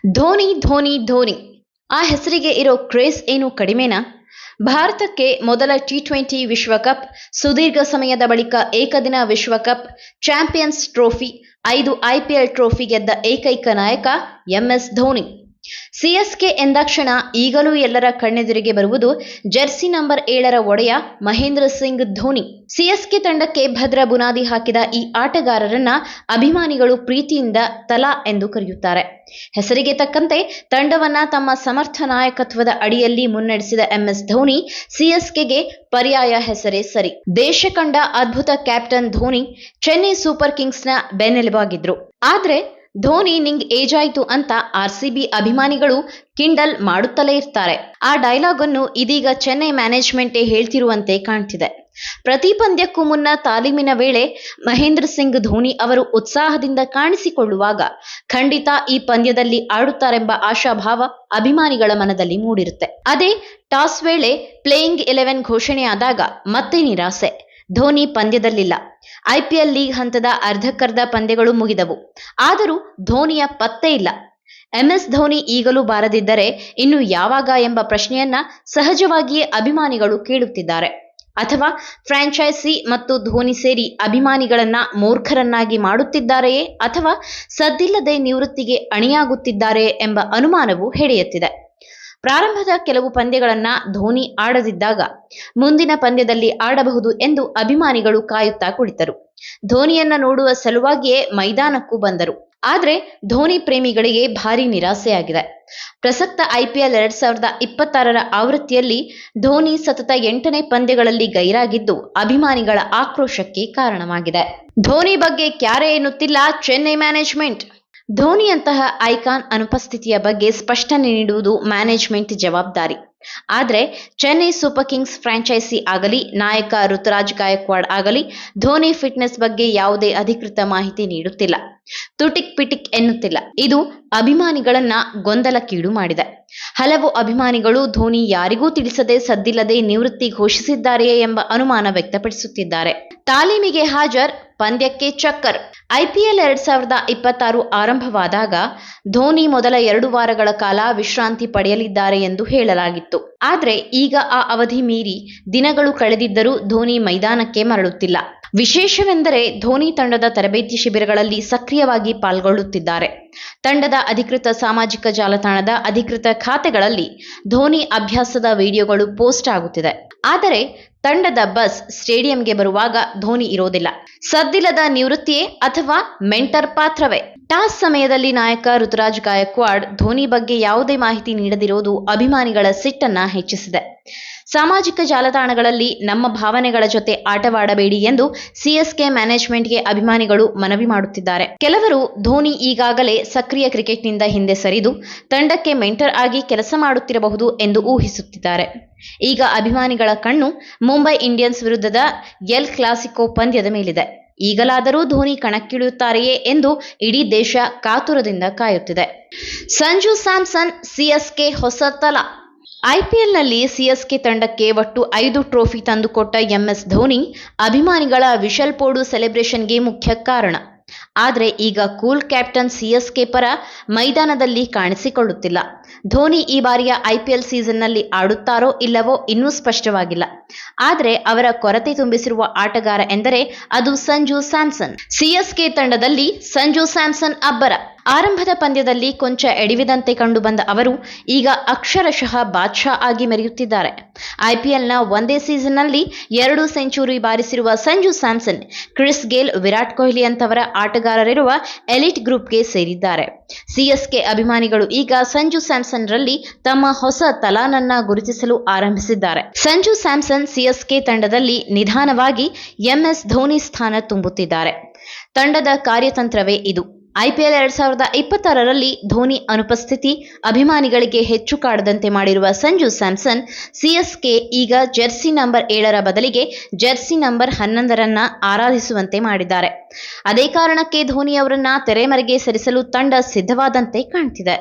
ಧೋನಿ ಧೋನಿ ಧೋನಿ ಆ ಹೆಸರಿಗೆ ಇರೋ ಕ್ರೇಜ್ ಏನು ಕಡಿಮೆನಾ? ಭಾರತಕ್ಕೆ ಮೊದಲ ಟಿ20 ವಿಶ್ವಕಪ್, ಸುದೀರ್ಘ ಸಮಯದ ಬಳಿಕ ಏಕದಿನ ವಿಶ್ವಕಪ್, ಚಾಂಪಿಯನ್ಸ್ ಟ್ರೋಫಿ, 5 IPL ಟ್ರೋಫಿ ಗೆದ್ದ ಏಕೈಕ ನಾಯಕ MS ಧೋನಿ. ಸಿಎಸ್ಕೆ ಎಂದಾಕ್ಷಣ ಈಗಲೂ ಎಲ್ಲರ ಕಣ್ಣೆದುರಿಗೆ ಬರುವುದು ಜೆರ್ಸಿ ನಂಬರ್ 7ರ ಒಡೆಯ ಮಹೇಂದ್ರ ಸಿಂಗ್ ಧೋನಿ. ಸಿಎಸ್ಕೆ ತಂಡಕ್ಕೆ ಭದ್ರ ಬುನಾದಿ ಹಾಕಿದ ಈ ಆಟಗಾರರನ್ನ ಅಭಿಮಾನಿಗಳು ಪ್ರೀತಿಯಿಂದ ತಲಾ ಎಂದು ಕರೆಯುತ್ತಾರೆ. ಹೆಸರಿಗೆ ತಕ್ಕಂತೆ ತಂಡವನ್ನ ತಮ್ಮ ಸಮರ್ಥ ನಾಯಕತ್ವದ ಅಡಿಯಲ್ಲಿ ಮುನ್ನಡೆಸಿದ MS ಧೋನಿ ಸಿಎಸ್ಕೆಗೆ ಪರ್ಯಾಯ ಹೆಸರೇ ಸರಿ. ದೇಶ ಕಂಡ ಅದ್ಭುತ ಕ್ಯಾಪ್ಟನ್ ಧೋನಿ ಚೆನ್ನೈ ಸೂಪರ್ ಕಿಂಗ್ಸ್ನ ಬೆನ್ನೆಲುಬಾಗಿದ್ರು. ಆದ್ರೆ ಧೋನಿ ನಿಂಗ್ ಏಜ್ ಆಯ್ತು ಅಂತ RCB ಅಭಿಮಾನಿಗಳು ಕಿಂಡಲ್ ಮಾಡುತ್ತಲೇ ಇರ್ತಾರೆ. ಆ ಡೈಲಾಗ್ ಅನ್ನು ಇದೀಗ ಚೆನ್ನೈ ಮ್ಯಾನೇಜ್ಮೆಂಟೇ ಹೇಳ್ತಿರುವಂತೆ ಕಾಣ್ತಿದೆ. ಪ್ರತಿ ಪಂದ್ಯಕ್ಕೂ ಮುನ್ನ ತಾಲೀಮಿನ ವೇಳೆ ಮಹೇಂದ್ರ ಸಿಂಗ್ ಧೋನಿ ಅವರು ಉತ್ಸಾಹದಿಂದ ಕಾಣಿಸಿಕೊಳ್ಳುವಾಗ ಖಂಡಿತ ಈ ಪಂದ್ಯದಲ್ಲಿ ಆಡುತ್ತಾರೆಂಬ ಆಶಾಭಾವ ಅಭಿಮಾನಿಗಳ ಮನದಲ್ಲಿ ಮೂಡಿರುತ್ತೆ. ಅದೇ ಟಾಸ್ ವೇಳೆ ಪ್ಲೇಯಿಂಗ್ 11 ಘೋಷಣೆಯಾದಾಗ ಮತ್ತೆ ನಿರಾಸೆ. ಧೋನಿ ಪಂದ್ಯದಲ್ಲಿಲ್ಲ. IPL ಲೀಗ್ ಹಂತದ ಅರ್ಧಕ್ಕರ್ಧ ಪಂದ್ಯಗಳು ಮುಗಿದವು. ಆದರೂ ಧೋನಿಯ ಪತ್ತೆ ಇಲ್ಲ. MS ಧೋನಿ ಈಗಲೂ ಬಾರದಿದ್ದರೆ ಇನ್ನು ಯಾವಾಗ ಎಂಬ ಪ್ರಶ್ನೆಯನ್ನ ಸಹಜವಾಗಿಯೇ ಅಭಿಮಾನಿಗಳು ಕೇಳುತ್ತಿದ್ದಾರೆ. ಅಥವಾ ಫ್ರಾಂಚೈಸಿ ಮತ್ತು ಧೋನಿ ಸೇರಿ ಅಭಿಮಾನಿಗಳನ್ನ ಮೂರ್ಖರನ್ನಾಗಿ ಮಾಡುತ್ತಿದ್ದಾರೆಯೇ, ಅಥವಾ ಸದ್ದಿಲ್ಲದೆ ನಿವೃತ್ತಿಗೆ ಅಣಿಯಾಗುತ್ತಿದ್ದಾರೆಯೇ ಎಂಬ ಅನುಮಾನವು ಹೆಡೆಯುತ್ತಿದೆ. ಪ್ರಾರಂಭದ ಕೆಲವು ಪಂದ್ಯಗಳನ್ನ ಧೋನಿ ಆಡದಿದ್ದಾಗ ಮುಂದಿನ ಪಂದ್ಯದಲ್ಲಿ ಆಡಬಹುದು ಎಂದು ಅಭಿಮಾನಿಗಳು ಕಾಯುತ್ತಾ ಕುಳಿತರು. ಧೋನಿಯನ್ನ ನೋಡುವ ಸಲುವಾಗಿಯೇ ಮೈದಾನಕ್ಕೂ ಬಂದರು. ಆದ್ರೆ ಧೋನಿ ಪ್ರೇಮಿಗಳಿಗೆ ಭಾರಿ ನಿರಾಸೆಯಾಗಿದೆ. ಪ್ರಸಕ್ತ IPL 2026ರ ಆವೃತ್ತಿಯಲ್ಲಿ ಧೋನಿ ಸತತ 8ನೇ ಪಂದ್ಯಗಳಲ್ಲಿ ಗೈರಾಗಿದ್ದು ಅಭಿಮಾನಿಗಳ ಆಕ್ರೋಶಕ್ಕೆ ಕಾರಣವಾಗಿದೆ. ಧೋನಿ ಬಗ್ಗೆ ಕ್ಯಾರೆ ಎನ್ನುತ್ತಿಲ್ಲ ಚೆನ್ನೈ ಮ್ಯಾನೇಜ್ಮೆಂಟ್. ಧೋನಿಯಂತಹ ಐಕಾನ್ ಅನುಪಸ್ಥಿತಿಯ ಬಗ್ಗೆ ಸ್ಪಷ್ಟನೆ ನೀಡುವುದು ಮ್ಯಾನೇಜ್ಮೆಂಟ್ ಜವಾಬ್ದಾರಿ. ಆದರೆ ಚೆನ್ನೈ ಸೂಪರ್ ಕಿಂಗ್ಸ್ ಫ್ರಾಂಚೈಸಿ ಆಗಲಿ, ನಾಯಕ ಋತುರಾಜ್ ಗಾಯಕ್ವಾಡ್ ಆಗಲಿ ಧೋನಿ ಫಿಟ್ನೆಸ್ ಬಗ್ಗೆ ಯಾವುದೇ ಅಧಿಕೃತ ಮಾಹಿತಿ ನೀಡುತ್ತಿಲ್ಲ. ತುಟಿಕ್ ಪಿಟಿಕ್ ಎನ್ನುತ್ತಿಲ್ಲ. ಇದು ಅಭಿಮಾನಿಗಳನ್ನ ಗೊಂದಲಕ್ಕೀಡು ಮಾಡಿದೆ. ಹಲವು ಅಭಿಮಾನಿಗಳು ಧೋನಿ ಯಾರಿಗೂ ತಿಳಿಸದೆ ಸದ್ದಿಲ್ಲದೆ ನಿವೃತ್ತಿ ಘೋಷಿಸಿದ್ದಾರೆಯೇ ಎಂಬ ಅನುಮಾನ ವ್ಯಕ್ತಪಡಿಸುತ್ತಿದ್ದಾರೆ. ತಾಲೀಮಿಗೆ ಹಾಜರ್, ಪಂದ್ಯಕ್ಕೆ ಚಕ್ಕರ್. IPL 2026 ಆರಂಭವಾದಾಗ ಧೋನಿ ಮೊದಲ 2 ವಾರಗಳ ಕಾಲ ವಿಶ್ರಾಂತಿ ಪಡೆಯಲಿದ್ದಾರೆ ಎಂದು ಹೇಳಲಾಗಿತ್ತು. ಆದ್ರೆ ಈಗ ಆ ಅವಧಿ ಮೀರಿ ದಿನಗಳು ಕಳೆದಿದ್ದರೂ ಧೋನಿ ಮೈದಾನಕ್ಕೆ ಮರಳುತ್ತಿಲ್ಲ. ವಿಶೇಷವೆಂದರೆ ಧೋನಿ ತಂಡದ ತರಬೇತಿ ಶಿಬಿರಗಳಲ್ಲಿ ಸಕ್ರಿಯವಾಗಿ ಪಾಲ್ಗೊಳ್ಳುತ್ತಿದ್ದಾರೆ. ತಂಡದ ಅಧಿಕೃತ ಸಾಮಾಜಿಕ ಜಾಲತಾಣದ ಅಧಿಕೃತ ಖಾತೆಗಳಲ್ಲಿ ಧೋನಿ ಅಭ್ಯಾಸದ ವಿಡಿಯೋಗಳು ಪೋಸ್ಟ್ ಆಗುತ್ತಿದೆ. ಆದರೆ ತಂಡದ ಬಸ್ ಸ್ಟೇಡಿಯಂಗೆ ಬರುವಾಗ ಧೋನಿ ಇರೋದಿಲ್ಲ. ಸದ್ದಿಲ್ಲದ ನಿವೃತ್ತಿಯೇ ಅಥವಾ ಮೆಂಟರ್ ಪಾತ್ರವೇ? ಟಾಸ್ ಸಮಯದಲ್ಲಿ ನಾಯಕ ಋತುರಾಜ್ ಗಾಯಕ್ವಾಡ್ ಧೋನಿ ಬಗ್ಗೆ ಯಾವುದೇ ಮಾಹಿತಿ ನೀಡದಿರುವುದು ಅಭಿಮಾನಿಗಳ ಸಿಟ್ಟನ್ನ ಹೆಚ್ಚಿಸಿದೆ. ಸಾಮಾಜಿಕ ಜಾಲತಾಣಗಳಲ್ಲಿ ನಮ್ಮ ಭಾವನೆಗಳ ಜೊತೆ ಆಟವಾಡಬೇಡಿ ಎಂದು ಸಿಎಸ್ಕೆ ಮ್ಯಾನೇಜ್ಮೆಂಟ್ಗೆ ಅಭಿಮಾನಿಗಳು ಮನವಿ ಮಾಡುತ್ತಿದ್ದಾರೆ. ಕೆಲವರು ಧೋನಿ ಈಗಾಗಲೇ ಸಕ್ರಿಯ ಕ್ರಿಕೆಟ್ನಿಂದ ಹಿಂದೆ ಸರಿದು ತಂಡಕ್ಕೆ ಮೆಂಟರ್ ಆಗಿ ಕೆಲಸ ಮಾಡುತ್ತಿರಬಹುದು ಎಂದು ಊಹಿಸುತ್ತಿದ್ದಾರೆ. ಈಗ ಅಭಿಮಾನಿಗಳ ಕಣ್ಣು ಮುಂಬೈ ಇಂಡಿಯನ್ಸ್ ವಿರುದ್ಧದ ಎಲ್ ಕ್ಲಾಸಿಕೋ ಪಂದ್ಯದ ಮೇಲಿದೆ. ಈಗಲಾದರೂ ಧೋನಿ ಕಣಕ್ಕಿಳಿಯುತ್ತಾರೆಯೇ ಎಂದು ಇಡೀ ದೇಶ ಕಾತುರದಿಂದ ಕಾಯುತ್ತಿದೆ. ಸಂಜು ಸ್ಯಾಮ್ಸನ್ ಸಿಎಸ್ಕೆ ಹೊಸ ತಲ. IPLನಲ್ಲಿ ಸಿಎಸ್ಕೆ ತಂಡಕ್ಕೆ ಒಟ್ಟು 5 ಟ್ರೋಫಿ ತಂದುಕೊಟ್ಟ MS ಧೋನಿ ಅಭಿಮಾನಿಗಳ ವಿಶಲ್ ಪೋಡು ಸೆಲೆಬ್ರೇಷನ್ಗೆ ಮುಖ್ಯ ಕಾರಣ. ಆದರೆ ಈಗ ಕೂಲ್ ಕ್ಯಾಪ್ಟನ್ ಸಿಎಸ್ಕೆ ಪರ ಮೈದಾನದಲ್ಲಿ ಕಾಣಿಸಿಕೊಳ್ಳುತ್ತಿಲ್ಲ. ಧೋನಿ ಈ ಬಾರಿಯ IPL ಸೀಸನ್ನಲ್ಲಿ ಆಡುತ್ತಾರೋ ಇಲ್ಲವೋ ಇನ್ನೂ ಸ್ಪಷ್ಟವಾಗಿಲ್ಲ. ಆದರೆ ಅವರ ಕೊರತೆ ತುಂಬಿಸಿರುವ ಆಟಗಾರ ಎಂದರೆ ಅದು ಸಂಜು ಸ್ಯಾಮ್ಸನ್. ಸಿಎಸ್ಕೆ ತಂಡದಲ್ಲಿ ಸಂಜು ಸ್ಯಾಮ್ಸನ್ ಅಬ್ಬರ. ಆರಂಭದ ಪಂದ್ಯದಲ್ಲಿ ಕೊಂಚ ಎಡವಿದಂತೆ ಕಂಡುಬಂದ ಅವರು ಈಗ ಅಕ್ಷರಶಃ ಬಾದ್ಶಾ ಆಗಿ ಮೆರೆಯುತ್ತಿದ್ದಾರೆ. IPLನ ಒಂದೇ ಸೀಸನ್ನಲ್ಲಿ 2 ಸೆಂಚುರಿ ಬಾರಿಸಿರುವ ಸಂಜು ಸ್ಯಾಮ್ಸನ್ ಕ್ರಿಸ್ ಗೇಲ್, ವಿರಾಟ್ ಕೊಹ್ಲಿ ಅಂತವರ ಆಟಗಾರರಿರುವ ಎಲಿಟ್ ಗ್ರೂಪ್ಗೆ ಸೇರಿದ್ದಾರೆ. ಸಿಎಸ್ಕೆ ಅಭಿಮಾನಿಗಳು ಈಗ ಸಂಜು ಸ್ಯಾಮ್ಸನ್ ರಲ್ಲಿ ತಮ್ಮ ಹೊಸ ತಲಾನನ್ನ ಗುರುತಿಸಲು ಆರಂಭಿಸಿದ್ದಾರೆ. ಸಂಜು ಸ್ಯಾಮ್ಸನ್ ಸಿಎಸ್ಕೆ ತಂಡದಲ್ಲಿ ನಿಧಾನವಾಗಿ MS ಧೋನಿ ಸ್ಥಾನ ತುಂಬುತ್ತಿದ್ದಾರೆ. ತಂಡದ ಕಾರ್ಯತಂತ್ರವೇ ಇದು. IPL 2026ರಲ್ಲಿ ಧೋನಿ ಅನುಪಸ್ಥಿತಿ ಅಭಿಮಾನಿಗಳಿಗೆ ಹೆಚ್ಚು ಕಾಡದಂತೆ ಮಾಡಿರುವ ಸಂಜು ಸ್ಯಾಮ್ಸನ್ ಸಿಎಸ್ಕೆ ಈಗ ಜೆರ್ಸಿ ನಂಬರ್ 7ರ ಬದಲಿಗೆ ಜೆರ್ಸಿ ನಂಬರ್ 11ರನ್ನ ಆರಾಧಿಸುವಂತೆ ಮಾಡಿದ್ದಾರೆ. ಅದೇ ಕಾರಣಕ್ಕೆ ಧೋನಿ ಅವರನ್ನ ತೆರೆಮರೆಗೆ ಸರಿಸಲು ತಂಡ ಸಿದ್ಧವಾದಂತೆ ಕಾಣ್ತಿದೆ.